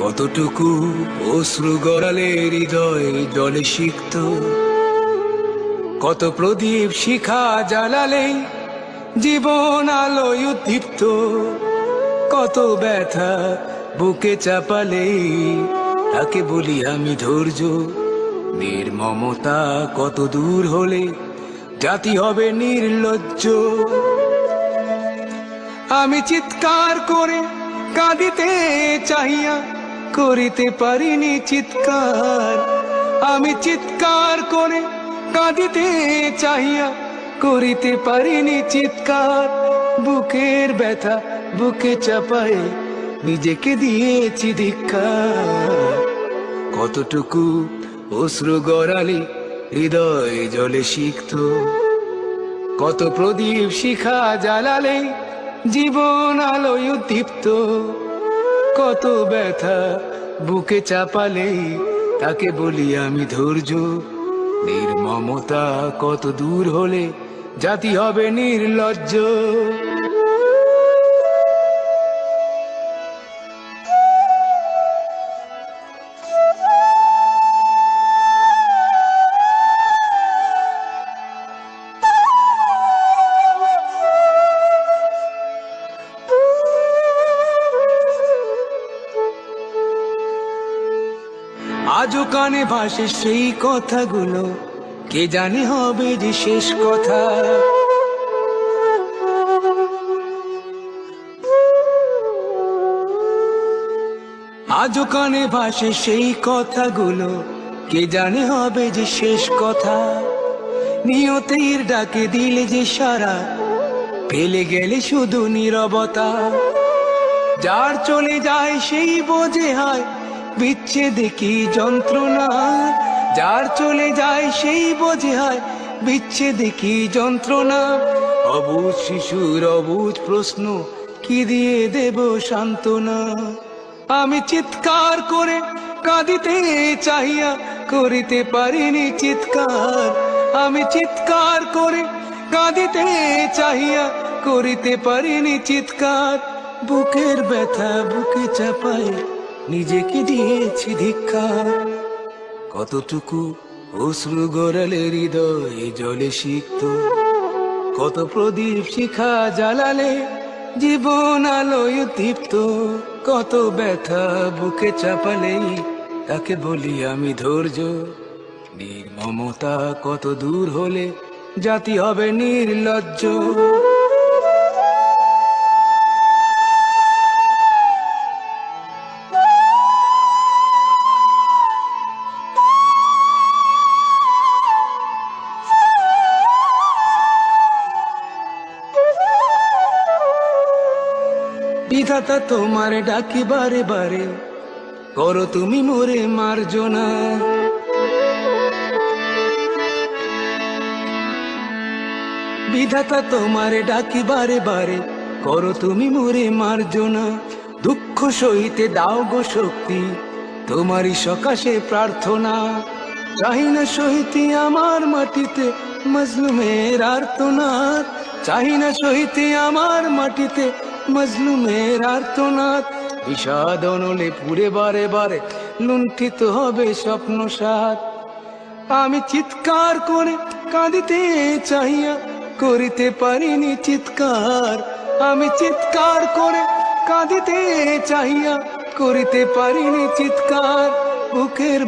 কতটুকু অশ্রু গড়ালে হৃদয় জলে সিক্ত, কত প্রদীপ শিখা জ্বালালে জীবন আলোয় উদ্দীপ্ত, কত ব্যথা বুকে চাপালে তাকে বলি আমি ধৈর্য। নির্মমতা কত দূর হলে জাতি হবে নির্লজ্জ। আমি চিৎকার করে কাঁদিতে চাহিয়া করিতে পারিনি চিৎকার। আমি চিৎকার করে কাঁদিতে চাহিয়া করিতে পারিনি চিৎকার। বুকের ব্যথা বুকে চাপায়ে নিজেকে দিয়েছি ধিক্কার। কতটুকু অশ্রু গড়ালে হৃদয় জলে সিক্ত, কত প্রদীপ শিখা জ্বালালে জীবন আলোয় উদ্দীপ্ত, কত ব্যথা বুকে চাপালে তাকে বলি আমি ধৈর্য। নির্মমতা কত দূর হলে জাতি হবে নির্লজ্জ। আজও কানে ভাসে সেই কথাগুলো, কে জানে হবে যে শেষ কথা। আজও কানে ভাসে সেই কথাগুলো, কে জানে হবে যে শেষ কথা। নিয়তির ডাকে দিলে যে সারা, ফেলে গেলে শুধু নীরবতা। যার চলে যায় সেই বোঝে হয় বিচ্ছেদে কি যন্ত্রণা। যার চলে যায় সেই বোঝে হয় বিচ্ছেদে কি যন্ত্রণা। অবুঝ শিশুর অবুঝ প্রশ্ন, কি দিয়ে দেব সান্ত্বনা। আমি চিৎকার করে কাঁদিতে চাহিয়া করিতে পারিনি চিৎকার। আমি চিৎকার করে কাঁদিতে চাহিয়া করিতে পারিনি চিৎকার। বুকের ব্যথা বুকে চাপায় নিজেকে দিয়েছি ধিক্কার। কতটুকু অশ্রু গড়ালে হৃদয় জলে সিক্ত, কত প্রদীপ শিখা জ্বালালে জীবন আলোয় উদ্দীপ্ত, কত ব্যথা বুকে চাপালে তাকে বলি আমি ধৈর্য। নির্মমতা কত দূর হলে জাতি হবে নির্লজ্জ। বিধাতা তোমার ডাকি বারে বারে, করো তুমি মোরে মার্জনা। বিধাতা তোমার ডাকি বারে বারে, করো তুমি মোরে মার্জনা। দুঃখ সইতে দাও গো শক্তি, তোমারই সকাশে প্রার্থনা। চাহি না সইতে আমার মাটিতে মজলুমের আর্তনাদ। চাহি না সইতে আমার মাটিতে মজলুমের আর্তনাদ। বিষাদ অনলে পুরে বারে বারে লুণ্ঠিত হবে স্বপ্ন সাথ। আমি চিৎকার করে কাঁদিতে চাহিয়া করিতে পারিনি চিৎকার। আমি চিৎকার করে কাঁদিতে চাহিয়া করিতে পারিনি চিৎকার। বুকের